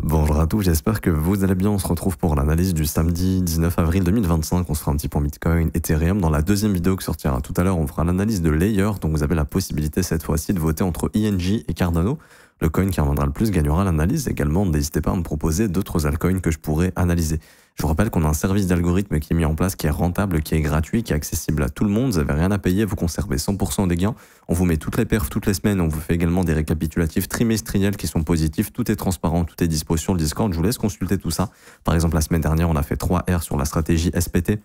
Bonjour à tous, j'espère que vous allez bien. On se retrouve pour l'analyse du samedi 19 avril 2025. On se fera un petit point Bitcoin, Ethereum. Dans la deuxième vidéo qui sortira tout à l'heure, on fera l'analyse de Layer. Donc vous avez la possibilité cette fois-ci de voter entre INJ et Cardano. Le coin qui reviendra le plus gagnera l'analyse. Également, n'hésitez pas à me proposer d'autres altcoins que je pourrais analyser. Je vous rappelle qu'on a un service d'algorithme qui est mis en place, qui est rentable, qui est gratuit, qui est accessible à tout le monde. Vous n'avez rien à payer, vous conservez 100% des gains. On vous met toutes les perfs toutes les semaines. On vous fait également des récapitulatifs trimestriels qui sont positifs. Tout est transparent, tout est dispo sur le Discord. Je vous laisse consulter tout ça. Par exemple, la semaine dernière, on a fait 3 R sur la stratégie SPT.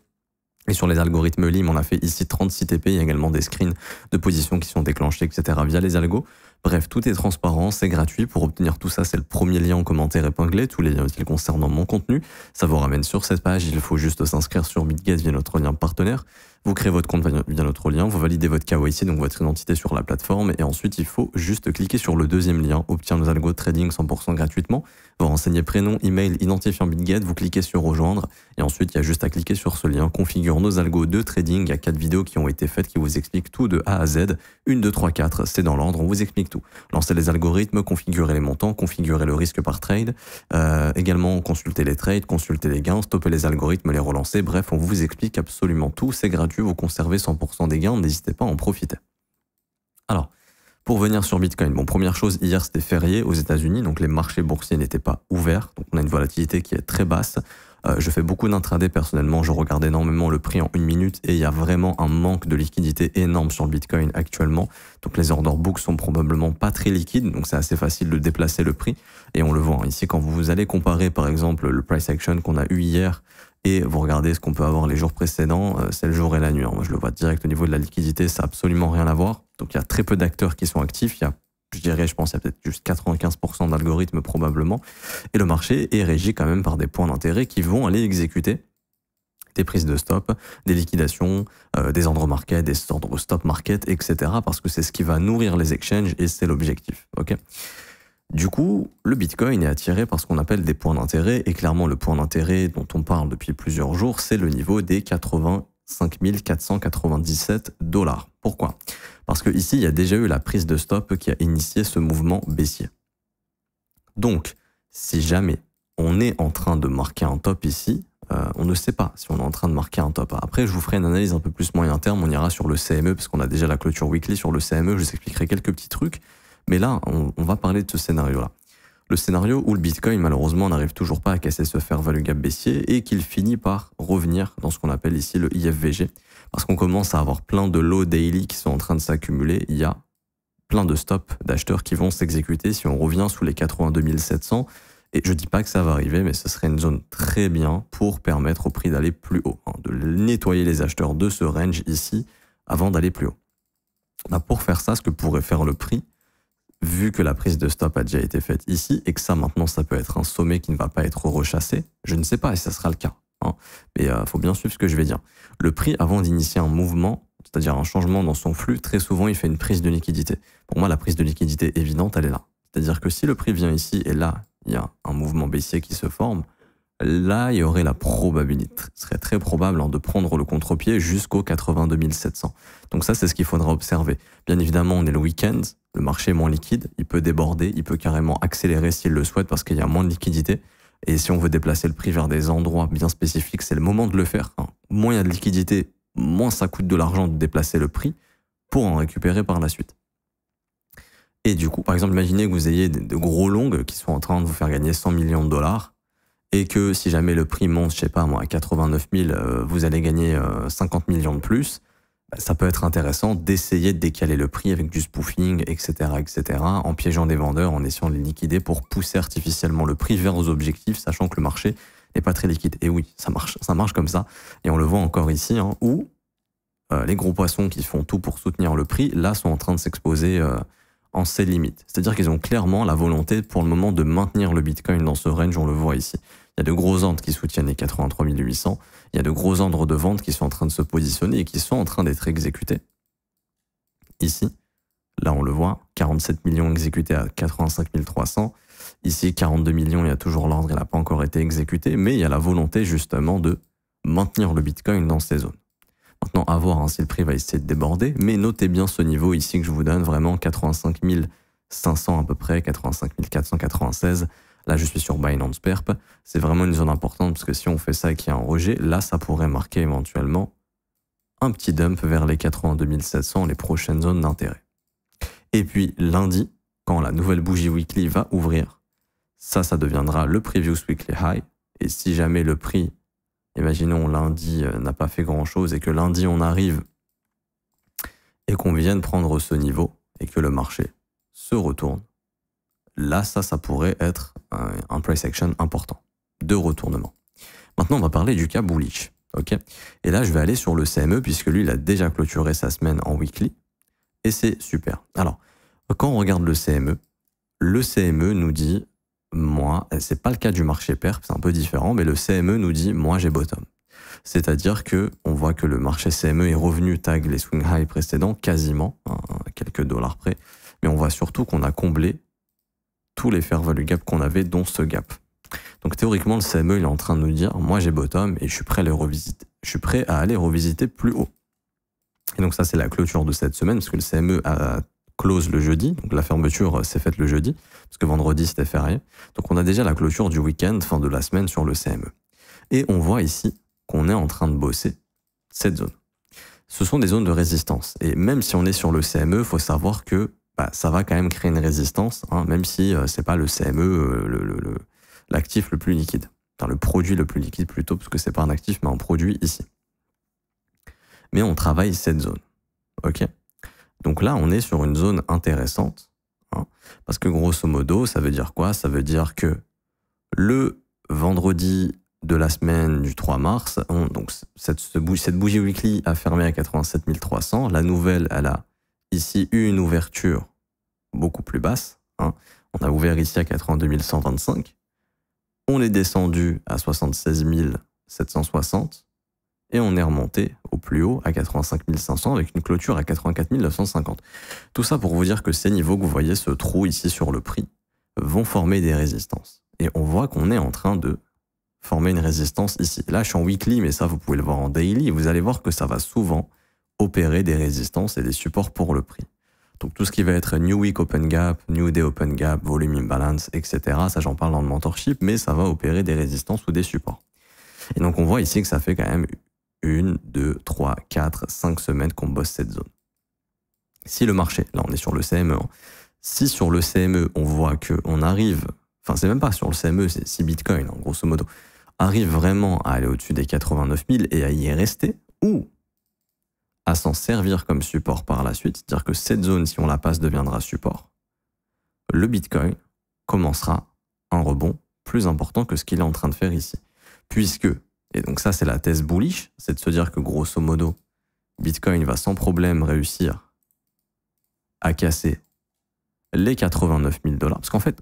Et sur les algorithmes LIM, on a fait ici 36 TP. Il y a également des screens de positions qui sont déclenchés, etc. via les algos. Bref, tout est transparent, c'est gratuit. Pour obtenir tout ça, c'est le premier lien en commentaire épinglé. Tous les liens utiles concernant mon contenu. Ça vous ramène sur cette page. Il faut juste s'inscrire sur BitGet via notre lien partenaire. Vous créez votre compte via notre lien. Vous validez votre KYC, donc votre identité sur la plateforme. Et ensuite, il faut juste cliquer sur le deuxième lien. Obtenir nos algos de trading 100% gratuitement. Vous renseignez prénom, email, identifiant BitGet. Vous cliquez sur rejoindre. Et ensuite, il y a juste à cliquer sur ce lien. Configure nos algos de trading. Il y a 4 vidéos qui ont été faites qui vous expliquent tout de A à Z. 1, 2, 3, 4. C'est dans l'ordre. On vous explique tout. Lancer les algorithmes, configurer les montants, configurer le risque par trade, également consulter les trades, consulter les gains, stopper les algorithmes, les relancer. Bref, on vous explique absolument tout. C'est gratuit. Vous conservez 100% des gains. N'hésitez pas à en profiter. Alors, pour venir sur Bitcoin, bon, première chose, hier c'était férié aux États-Unis, donc les marchés boursiers n'étaient pas ouverts, donc on a une volatilité qui est très basse. Je fais beaucoup d'intraday personnellement, je regarde énormément le prix en 1 minute et il y a vraiment un manque de liquidité énorme sur le Bitcoin actuellement. Donc les order books sont probablement pas très liquides, donc c'est assez facile de déplacer le prix. Et on le voit ici quand vous allez comparer par exemple le price action qu'on a eu hier et vous regardez ce qu'on peut avoir les jours précédents, c'est le jour et la nuit. Moi je le vois direct au niveau de la liquidité, ça n'a absolument rien à voir. Donc il y a très peu d'acteurs qui sont actifs, je pense, il y a peut-être juste 95% d'algorithmes probablement. Et le marché est régi quand même par des points d'intérêt qui vont aller exécuter des prises de stop, des liquidations, des ordres market, des ordres stop market, etc. Parce que c'est ce qui va nourrir les exchanges et c'est l'objectif. Okay, du coup, le Bitcoin est attiré par ce qu'on appelle des points d'intérêt. Et clairement, le point d'intérêt dont on parle depuis plusieurs jours, c'est le niveau des 85 497 $. Pourquoi ? Parce que ici, il y a déjà eu la prise de stop qui a initié ce mouvement baissier. Donc, si jamais on est en train de marquer un top ici, on ne sait pas si on est en train de marquer un top. Après, je vous ferai une analyse un peu plus moyen terme. On ira sur le CME parce qu'on a déjà la clôture weekly sur le CME. Je vous expliquerai quelques petits trucs. Mais là, on va parler de ce scénario-là. Le scénario où le Bitcoin, malheureusement, n'arrive toujours pas à casser ce fair value gap baissier et qu'il finit par revenir dans ce qu'on appelle ici le IFVG. Parce qu'on commence à avoir plein de lows daily qui sont en train de s'accumuler. Il y a plein de stops d'acheteurs qui vont s'exécuter si on revient sous les 82 700. Et je dis pas que ça va arriver, mais ce serait une zone très bien pour permettre au prix d'aller plus haut, de nettoyer les acheteurs de ce range ici avant d'aller plus haut. Pour faire ça, ce que pourrait faire le prix, vu que la prise de stop a déjà été faite ici et que ça maintenant ça peut être un sommet qui ne va pas être rechassé, je ne sais pas et ça sera le cas. Mais faut bien suivre ce que je vais dire. Le prix, avant d'initier un mouvement, c'est-à-dire un changement dans son flux, très souvent il fait une prise de liquidité. Pour moi, la prise de liquidité évidente, elle est là. C'est-à-dire que si le prix vient ici et là, il y a un mouvement baissier qui se forme, là, il y aurait la probabilité, ce serait très probable de prendre le contre-pied jusqu'aux 82 700. Donc ça, c'est ce qu'il faudra observer. Bien évidemment, on est le week-end, le marché est moins liquide, il peut déborder, il peut carrément accélérer s'il le souhaite parce qu'il y a moins de liquidité. Et si on veut déplacer le prix vers des endroits bien spécifiques, c'est le moment de le faire. Moins il y a de liquidité, moins ça coûte de l'argent de déplacer le prix pour en récupérer par la suite. Et du coup, par exemple, imaginez que vous ayez de gros longs qui sont en train de vous faire gagner 100 millions de dollars et que si jamais le prix monte, je sais pas moi, à 89 000, vous allez gagner 50 millions de plus. Ça peut être intéressant d'essayer de décaler le prix avec du spoofing, etc., en piégeant des vendeurs, en essayant de les liquider pour pousser artificiellement le prix vers vos objectifs, sachant que le marché n'est pas très liquide. Et oui, ça marche comme ça. Et on le voit encore ici, où les gros poissons qui font tout pour soutenir le prix, là, sont en train de s'exposer en ses limites. C'est-à-dire qu'ils ont clairement la volonté pour le moment de maintenir le Bitcoin dans ce range, on le voit ici. Il y a de gros ordres qui soutiennent les 83 800. Il y a de gros ordres de vente qui sont en train de se positionner et qui sont en train d'être exécutés. Ici, là on le voit, 47 millions exécutés à 85 300. Ici, 42 millions, il y a toujours l'ordre, il n'a pas encore été exécuté, mais il y a la volonté justement de maintenir le Bitcoin dans ces zones. Maintenant, à voir si le prix va essayer de déborder, mais notez bien ce niveau ici que je vous donne, vraiment 85 500 à peu près, 85 496. Là, je suis sur Binance Perp. C'est vraiment une zone importante parce que si on fait ça et qu'il y a un rejet, là, ça pourrait marquer éventuellement un petit dump vers les 82 700, les prochaines zones d'intérêt. Et puis lundi, quand la nouvelle bougie weekly va ouvrir, ça deviendra le previous weekly high. Et si jamais le prix, imaginons lundi n'a pas fait grand chose et que lundi on arrive et qu'on vienne prendre ce niveau et que le marché se retourne, là ça pourrait être un price action important de retournement. Maintenant on va parler du cas bullish. Okay, et là, je vais aller sur le CME puisque lui, il a déjà clôturé sa semaine en weekly. Et c'est super. Alors, quand on regarde le CME nous dit, moi, c'est pas le cas du marché perp, c'est un peu différent, mais le CME nous dit, moi, j'ai bottom. C'est-à-dire que on voit que le marché CME est revenu tag les swing high précédents, quasiment, quelques dollars près. Mais on voit surtout qu'on a comblé tous les fair value gap qu'on avait, dont ce gap. Donc théoriquement, le CME il est en train de nous dire, moi j'ai bottom et je suis prêt à les revisiter. Je suis prêt à aller revisiter plus haut. Et donc ça c'est la clôture de cette semaine parce que le CME a close le jeudi, donc la fermeture s'est faite le jeudi parce que vendredi c'était férié. Donc on a déjà la clôture du week-end, fin de la semaine sur le CME. Et on voit ici qu'on est en train de bosser cette zone. Ce sont des zones de résistance et même si on est sur le CME, il faut savoir que ça va quand même créer une résistance, hein, même si c'est pas le CME l'actif le plus liquide. Enfin, le produit le plus liquide plutôt, parce que c'est pas un actif, mais un produit ici. Mais on travaille cette zone. Ok. Donc là, on est sur une zone intéressante, hein, parce que grosso modo, ça veut dire quoi? Ça veut dire que le vendredi de la semaine du 3 mars, donc cette bougie weekly a fermé à 87 300. La nouvelle, elle a ici eu une ouverture beaucoup plus basse. Hein. On a ouvert ici à 82 125. On est descendu à 76 760 et on est remonté au plus haut à 85 500 avec une clôture à 84 950. Tout ça pour vous dire que ces niveaux que vous voyez, ce trou ici sur le prix, vont former des résistances. Et on voit qu'on est en train de former une résistance ici. Là, je suis en weekly, mais ça, vous pouvez le voir en daily. Et vous allez voir que ça va souvent opérer des résistances et des supports pour le prix. Donc tout ce qui va être New Week Open Gap, New Day Open Gap, Volume Imbalance, etc. Ça j'en parle dans le mentorship, mais ça va opérer des résistances ou des supports. Et donc on voit ici que ça fait quand même 1, 2, 3, 4, 5 semaines qu'on bosse cette zone. Si le marché, là on est sur le CME, hein, si sur le CME on voit qu'on arrive, enfin c'est même pas sur le CME, c'est si Bitcoin, hein, grosso modo, arrive vraiment à aller au-dessus des 89 000 et à y rester, ou à s'en servir comme support par la suite, c'est-à-dire que cette zone, si on la passe, deviendra support, le Bitcoin commencera un rebond plus important que ce qu'il est en train de faire ici. Puisque, et donc ça c'est la thèse bullish, c'est de se dire que grosso modo, Bitcoin va sans problème réussir à casser les 89 000 $. Parce qu'en fait,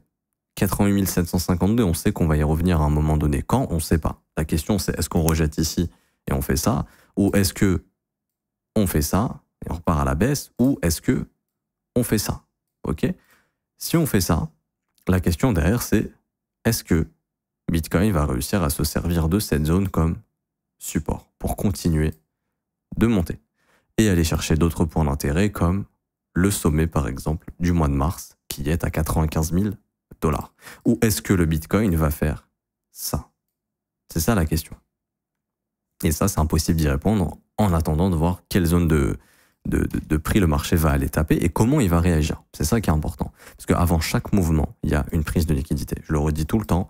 88 752, on sait qu'on va y revenir à un moment donné. Quand? On ne sait pas. La question c'est est-ce qu'on rejette ici et on fait ça, ou est-ce que on fait ça et on repart à la baisse, ou est-ce que on fait ça? Ok? Si on fait ça, la question derrière c'est est-ce que Bitcoin va réussir à se servir de cette zone comme support pour continuer de monter et aller chercher d'autres points d'intérêt comme le sommet par exemple du mois de mars qui est à 95 000 $. Ou est-ce que le Bitcoin va faire ça? C'est ça la question. Et ça, c'est impossible d'y répondre en attendant de voir quelle zone de prix le marché va aller taper et comment il va réagir. C'est ça qui est important. Parce qu'avant chaque mouvement, il y a une prise de liquidité. Je le redis tout le temps,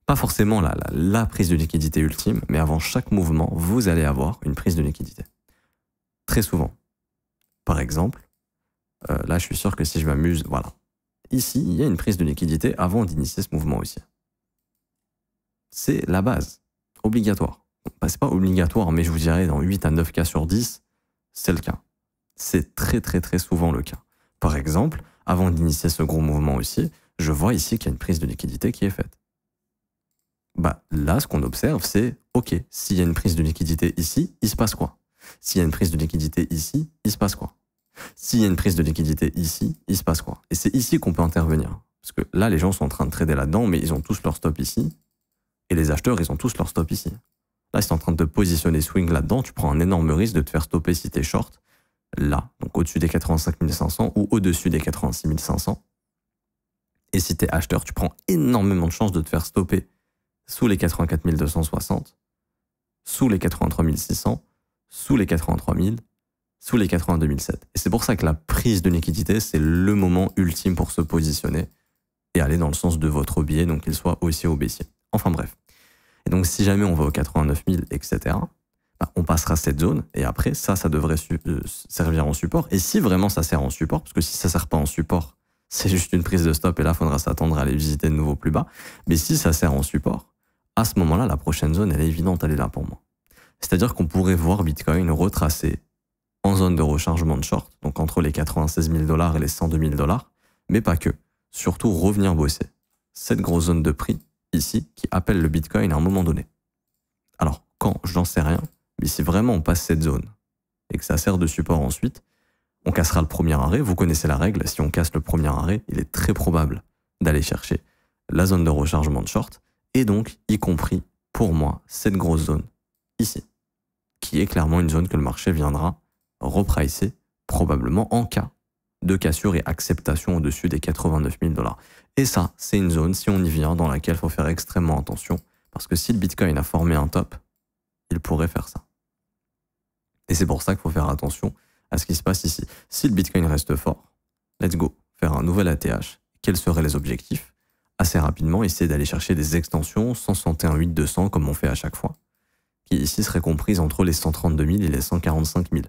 pas forcément la prise de liquidité ultime, mais avant chaque mouvement, vous allez avoir une prise de liquidité. Très souvent. Par exemple, là, je suis sûr que si je m'amuse, voilà. Ici, il y a une prise de liquidité avant d'initier ce mouvement aussi. C'est la base, obligatoire. C'est pas obligatoire, mais je vous dirais dans 8 à 9 cas sur 10, c'est le cas. C'est très très très souvent le cas. Par exemple, avant d'initier ce gros mouvement aussi, je vois ici qu'il y a une prise de liquidité qui est faite. Là, ce qu'on observe, c'est, ok, s'il y a une prise de liquidité ici, il se passe quoi? S'il y a une prise de liquidité ici, il se passe quoi? S'il y a une prise de liquidité ici, il se passe quoi? Et c'est ici qu'on peut intervenir. Parce que là, les gens sont en train de trader là-dedans, mais ils ont tous leur stop ici. Et les acheteurs, ils ont tous leur stop ici. Là, si tu es en train de te positionner swing là-dedans, tu prends un énorme risque de te faire stopper si tu es short, là, donc au-dessus des 85 500 ou au-dessus des 86 500. Et si tu es acheteur, tu prends énormément de chances de te faire stopper sous les 84 260, sous les 83 600, sous les 83 000, sous les 82 700. Et c'est pour ça que la prise de liquidité, c'est le moment ultime pour se positionner et aller dans le sens de votre billet, donc qu'il soit haussier ou baissier. Enfin bref. Et donc si jamais on va aux 89 000, etc., on passera cette zone et après, ça devrait servir en support. Et si vraiment ça sert en support, parce que si ça ne sert pas en support, c'est juste une prise de stop et là, il faudra s'attendre à aller visiter de nouveau plus bas. Mais si ça sert en support, à ce moment-là, la prochaine zone, elle est évidente, elle est là pour moi. C'est-à-dire qu'on pourrait voir Bitcoin retracer en zone de rechargement de short, donc entre les 96 000 $ et les 102 000 $, mais pas que. Surtout revenir bosser cette grosse zone de prix ici qui appelle le Bitcoin à un moment donné. Alors, quand, j'en sais rien, mais si vraiment on passe cette zone et que ça sert de support ensuite, on cassera le premier arrêt. Vous connaissez la règle, si on casse le premier arrêt, il est très probable d'aller chercher la zone de rechargement de short et donc, y compris, pour moi, cette grosse zone ici, qui est clairement une zone que le marché viendra repricer probablement en cas de cassure et acceptation au-dessus des 89 000 $. Et ça, c'est une zone, si on y vient, dans laquelle il faut faire extrêmement attention, parce que si le Bitcoin a formé un top, il pourrait faire ça. Et c'est pour ça qu'il faut faire attention à ce qui se passe ici. Si le Bitcoin reste fort, let's go, faire un nouvel ATH. Quels seraient les objectifs? Assez rapidement, essayer d'aller chercher des extensions 161 200 comme on fait à chaque fois, qui ici seraient comprises entre les 132 000 et les 145 000.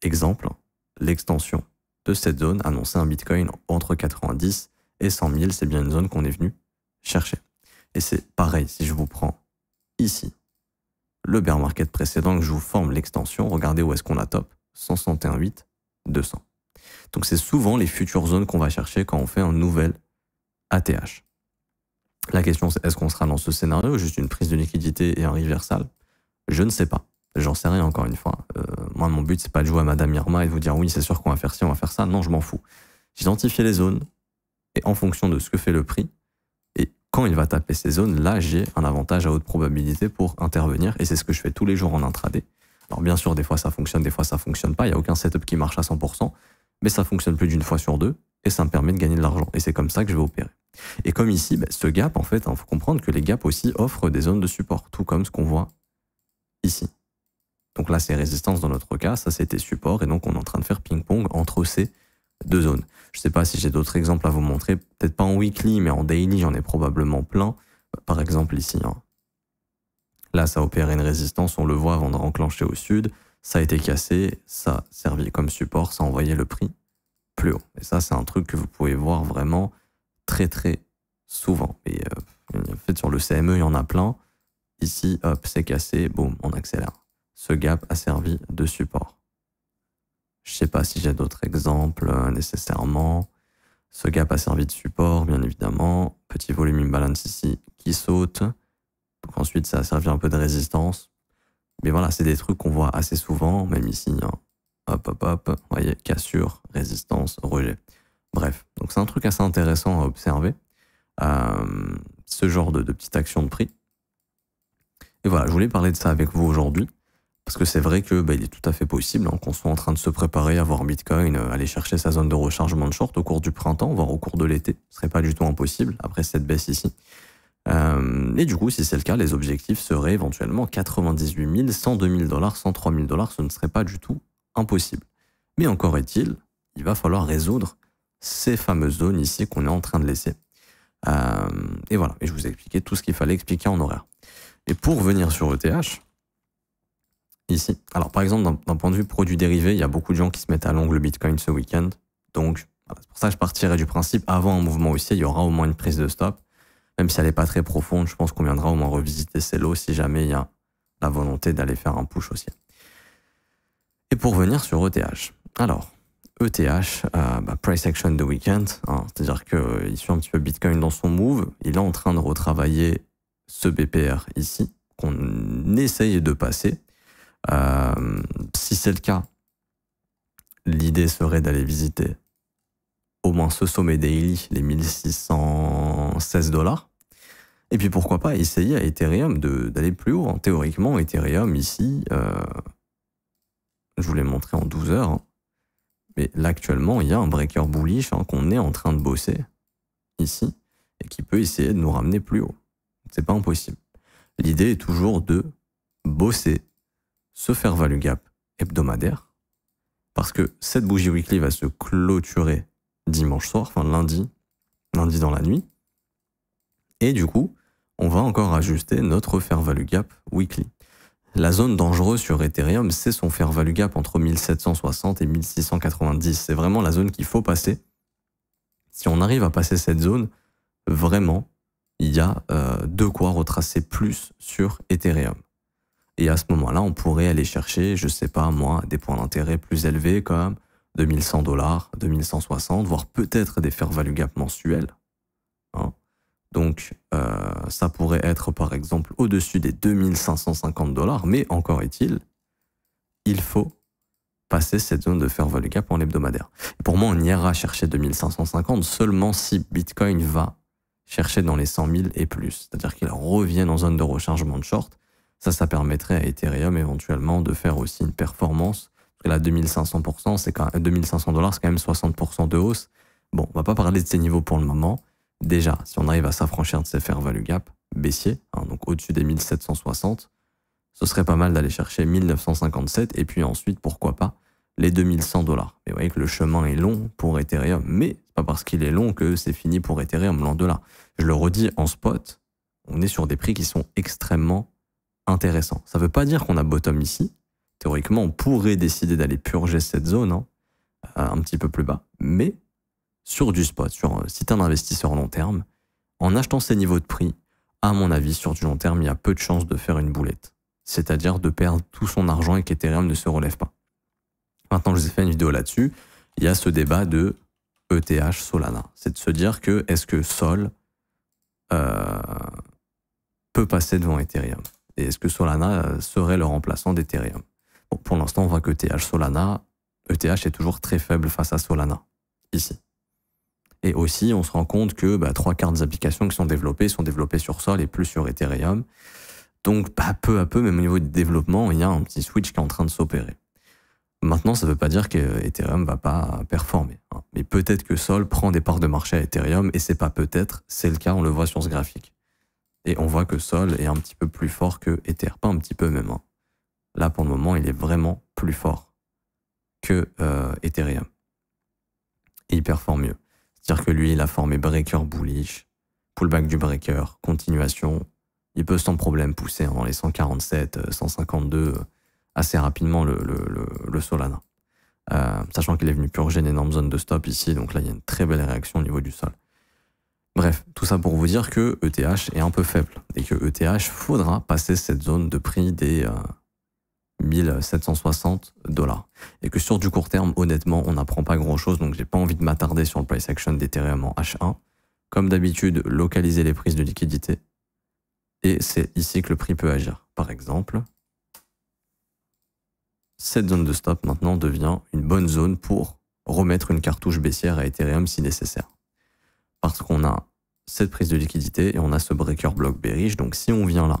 Exemple, l'extension de cette zone annonçait un Bitcoin entre 90 et 100 000, c'est bien une zone qu'on est venu chercher. Et c'est pareil, si je vous prends ici le bear market précédent, que je vous forme l'extension, regardez où est-ce qu'on a top, 161 200. Donc c'est souvent les futures zones qu'on va chercher quand on fait un nouvel ATH. La question c'est, est-ce qu'on sera dans ce scénario, juste une prise de liquidité et un reversal? Je ne sais pas. J'en sais rien encore une fois. Moi, mon but, c'est pas de jouer à Madame Irma et de vous dire oui, c'est sûr qu'on va faire ci, on va faire ça. Non, je m'en fous. J'identifier les zones et en fonction de ce que fait le prix, et quand il va taper ces zones, là, j'ai un avantage à haute probabilité pour intervenir et c'est ce que je fais tous les jours en intraday. Alors bien sûr, des fois ça fonctionne, des fois ça fonctionne pas. Il n'y a aucun setup qui marche à 100%, mais ça fonctionne plus d'une fois sur deux et ça me permet de gagner de l'argent. Et c'est comme ça que je vais opérer. Et comme ici, ce gap, en fait, il faut comprendre que les gaps aussi offrent des zones de support, tout comme ce qu'on voit ici. Donc là, c'est résistance dans notre cas, ça c'était support, et donc on est en train de faire ping-pong entre ces deux zones. Je ne sais pas si j'ai d'autres exemples à vous montrer, peut-être pas en weekly, mais en daily, j'en ai probablement plein. Par exemple ici, hein. Là, ça a opéré une résistance, on le voit avant de renclencher au sud, ça a été cassé, ça a servi comme support, ça a envoyé le prix plus haut. Et ça, c'est un truc que vous pouvez voir vraiment très très souvent. Et en fait, sur le CME, il y en a plein. Ici, hop, c'est cassé, boum, on accélère. Ce gap a servi de support. Je ne sais pas si j'ai d'autres exemples nécessairement. Ce gap a servi de support, bien évidemment. Petit volume imbalance ici qui saute. Donc ensuite, ça a servi un peu de résistance. Mais voilà, c'est des trucs qu'on voit assez souvent, même ici. Hein. Hop, hop, hop. Vous voyez, cassure, résistance, rejet. Bref, donc c'est un truc assez intéressant à observer. Ce genre de petite action de prix. Et voilà, je voulais parler de ça avec vous aujourd'hui. Parce que c'est vrai que il est tout à fait possible hein, qu'on soit en train de se préparer à voir Bitcoin aller chercher sa zone de rechargement de short au cours du printemps, voire au cours de l'été. Ce serait pas du tout impossible après cette baisse ici. Et du coup, si c'est le cas, les objectifs seraient éventuellement 98 000, 102 000 $, 103 000 $. Ce ne serait pas du tout impossible. Mais encore est-il, il va falloir résoudre ces fameuses zones ici qu'on est en train de laisser. Et voilà, et je vous ai expliqué tout ce qu'il fallait expliquer en horaire. Et pour venir sur ETH, ici, alors par exemple, d'un point de vue produit dérivé, il y a beaucoup de gens qui se mettent à long le Bitcoin ce week-end. Donc, voilà, c'est pour ça que je partirai du principe, avant un mouvement haussier, il y aura au moins une prise de stop. Même si elle n'est pas très profonde, je pense qu'on viendra au moins revisiter ces lots si jamais il y a la volonté d'aller faire un push haussier. Et pour venir sur ETH. Alors, ETH, price action de week-end, hein, c'est-à-dire qu'il suit un petit peu Bitcoin dans son move, il est en train de retravailler ce BPR ici, qu'on essaye de passer. Si c'est le cas, l'idée serait d'aller visiter au moins ce sommet daily, les 1616 $. Et puis pourquoi pas essayer à Ethereum d'aller plus haut. Hein. Théoriquement, Ethereum ici, je vous l'ai montré en 12 heures, hein. Mais là actuellement, il y a un breaker bullish hein, qu'on est en train de bosser ici. et qui peut essayer de nous ramener plus haut. C'est pas impossible. L'idée est toujours de bosser ce fair value gap hebdomadaire, parce que cette bougie weekly va se clôturer dimanche soir, enfin lundi dans la nuit, et du coup, on va encore ajuster notre fair value gap weekly. La zone dangereuse sur Ethereum, c'est son fair value gap entre 1760 et 1690. C'est vraiment la zone qu'il faut passer. Si on arrive à passer cette zone, vraiment, il y a de quoi retracer plus sur Ethereum. Et à ce moment-là, on pourrait aller chercher, je sais pas moi, des points d'intérêt plus élevés comme $2100, 2160, voire peut-être des fair value gap mensuels. Hein. Donc, ça pourrait être par exemple au-dessus des $2550, mais encore est-il, il faut passer cette zone de fair value gap en hebdomadaire. Et pour moi, on ira chercher 2550 seulement si Bitcoin va chercher dans les 100 000 et plus. C'est-à-dire qu'il revienne en zone de rechargement de short. Ça permettrait à Ethereum éventuellement de faire aussi une performance. Parce que là, 2500%, c'est quand même, $2500, c'est quand même 60% de hausse. Bon, on va pas parler de ces niveaux pour le moment. Déjà, si on arrive à s'affranchir de ces fair value gap baissiers, hein, donc au-dessus des 1760, ce serait pas mal d'aller chercher 1957 et puis ensuite, pourquoi pas, les $2100. Mais vous voyez que le chemin est long pour Ethereum, mais c'est pas parce qu'il est long que c'est fini pour Ethereum, loin de là. Je le redis, en spot, on est sur des prix qui sont extrêmement intéressants. Ça veut pas dire qu'on a bottom ici. Théoriquement, on pourrait décider d'aller purger cette zone, hein, un petit peu plus bas, mais sur du spot, si tu es un investisseur long terme, en achetant ces niveaux de prix, à mon avis, sur du long terme, il y a peu de chances de faire une boulette. C'est-à-dire de perdre tout son argent et qu'Ethereum ne se relève pas. Maintenant, je vous ai fait une vidéo là-dessus. Il y a ce débat de ETH Solana. C'est de se dire que est-ce que Sol peut passer devant Ethereum? Et est-ce que Solana serait le remplaçant d'Ethereum? Bon, pour l'instant, on voit que ETH Solana, ETH est toujours très faible face à Solana, ici. Et aussi, on se rend compte que 3/4 des applications qui sont développées sur Sol et plus sur Ethereum. Donc, peu à peu, même au niveau du développement, il y a un petit switch qui est en train de s'opérer. Maintenant, ça ne veut pas dire que Ethereum ne va pas performer. Hein. Mais peut-être que Sol prend des parts de marché à Ethereum, et c'est pas peut-être, c'est le cas, on le voit sur ce graphique. Et on voit que Sol est un petit peu plus fort que Ether, pas un petit peu même. Hein. Là, pour le moment, il est vraiment plus fort que Ethereum. Et il performe mieux. C'est-à-dire que lui, il a formé breaker bullish, pullback du breaker, continuation. Il peut sans problème pousser dans les 147, 152 assez rapidement le Solana. Sachant qu'il est venu purger une énorme zone de stop ici, donc là, il y a une très belle réaction au niveau du sol. Bref, tout ça pour vous dire que ETH est un peu faible et que ETH faudra passer cette zone de prix des $1760 et que sur du court terme, honnêtement, on n'apprend pas grand-chose, donc j'ai pas envie de m'attarder sur le price action d'Ethereum en H1. Comme d'habitude, localiser les prises de liquidité et c'est ici que le prix peut agir. Par exemple, cette zone de stop maintenant devient une bonne zone pour remettre une cartouche baissière à Ethereum si nécessaire. Parce qu'on a cette prise de liquidité et on a ce breaker block bearish. Donc si on vient là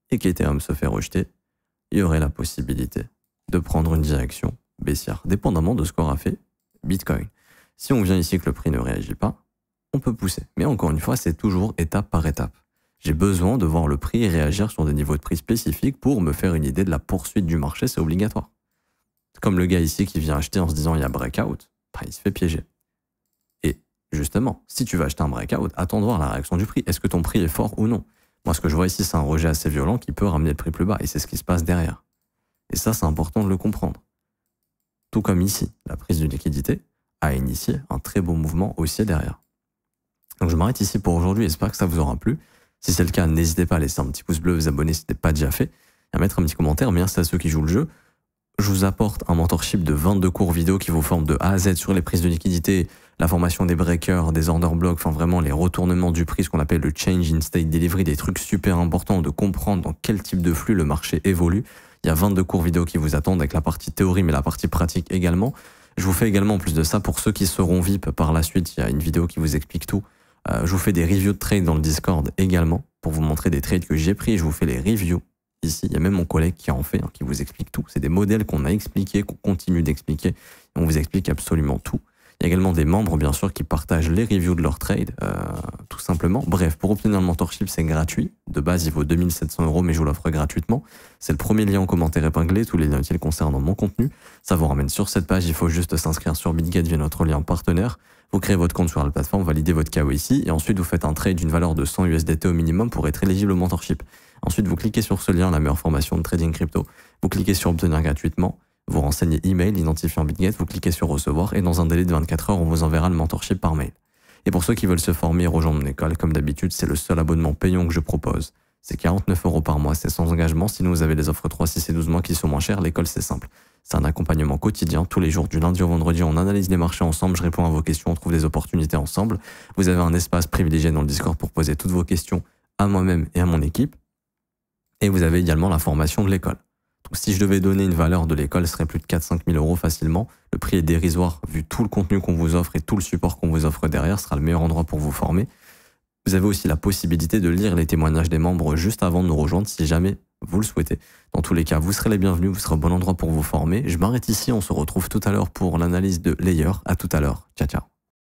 et qu'Ethereum se fait rejeter, il y aurait la possibilité de prendre une direction baissière, dépendamment de ce qu'aura fait Bitcoin. Si on vient ici et que le prix ne réagit pas, on peut pousser. Mais encore une fois, c'est toujours étape par étape. J'ai besoin de voir le prix réagir sur des niveaux de prix spécifiques pour me faire une idée de la poursuite du marché, c'est obligatoire. Comme le gars ici qui vient acheter en se disant il y a breakout, il se fait piéger. Et justement, si tu vas acheter un breakout, attends de voir la réaction du prix. Est-ce que ton prix est fort ou non? Moi, ce que je vois ici, c'est un rejet assez violent qui peut ramener le prix plus bas. Et c'est ce qui se passe derrière. Et ça, c'est important de le comprendre. Tout comme ici, la prise de liquidité a initié un très beau mouvement haussier derrière. Donc je m'arrête ici pour aujourd'hui. J'espère que ça vous aura plu. Si c'est le cas, n'hésitez pas à laisser un petit pouce bleu, vous abonner si ce n'est pas déjà fait, et à mettre un petit commentaire. Merci à ceux qui jouent le jeu. Je vous apporte un mentorship de 22 cours vidéo qui vous forment de A à Z sur les prises de liquidité, la formation des breakers, des order blocks, enfin vraiment les retournements du prix, ce qu'on appelle le change in state delivery, des trucs super importants de comprendre dans quel type de flux le marché évolue. Il y a 22 cours vidéo qui vous attendent avec la partie théorie mais la partie pratique également. Je vous fais également en plus de ça, pour ceux qui seront VIP par la suite, il y a une vidéo qui vous explique tout. Je vous fais des reviews de trades dans le Discord également pour vous montrer des trades que j'ai pris. Je vous fais les reviews ici. Il y a même mon collègue qui en fait, qui vous explique tout. C'est des modèles qu'on a expliqués, qu'on continue d'expliquer. On vous explique absolument tout. Il y a également des membres, bien sûr, qui partagent les reviews de leur trade, tout simplement. Bref, pour obtenir le mentorship, c'est gratuit. De base, il vaut 2700 €, mais je vous l'offre gratuitement. C'est le premier lien en commentaire épinglé. Tous les liens utiles concernant mon contenu. Ça vous ramène sur cette page. Il faut juste s'inscrire sur BitGet via notre lien partenaire. Vous créez votre compte sur la plateforme, validez votre KYC et ensuite vous faites un trade d'une valeur de 100 USDT au minimum pour être éligible au mentorship. Ensuite, vous cliquez sur ce lien, la meilleure formation de trading crypto. Vous cliquez sur obtenir gratuitement. Vous renseignez email, identifiant BitGet, vous cliquez sur recevoir et dans un délai de 24 heures, on vous enverra le mentorship par mail. Et pour ceux qui veulent se former et rejoindre mon école, comme d'habitude, c'est le seul abonnement payant que je propose. C'est 49 € par mois, c'est sans engagement. Sinon, vous avez les offres 3, 6 et 12 mois qui sont moins chères. L'école, c'est simple. C'est un accompagnement quotidien. Tous les jours, du lundi au vendredi, on analyse les marchés ensemble. Je réponds à vos questions, on trouve des opportunités ensemble. Vous avez un espace privilégié dans le Discord pour poser toutes vos questions à moi-même et à mon équipe. Et vous avez également la formation de l'école. Donc, si je devais donner une valeur de l'école, ce serait plus de 4-5 000 € facilement. Le prix est dérisoire vu tout le contenu qu'on vous offre et tout le support qu'on vous offre derrière. Ce sera le meilleur endroit pour vous former. Vous avez aussi la possibilité de lire les témoignages des membres juste avant de nous rejoindre si jamais vous le souhaitez. Dans tous les cas, vous serez les bienvenus, vous serez au bon endroit pour vous former. Je m'arrête ici, on se retrouve tout à l'heure pour l'analyse de Layer. À tout à l'heure. Ciao, ciao.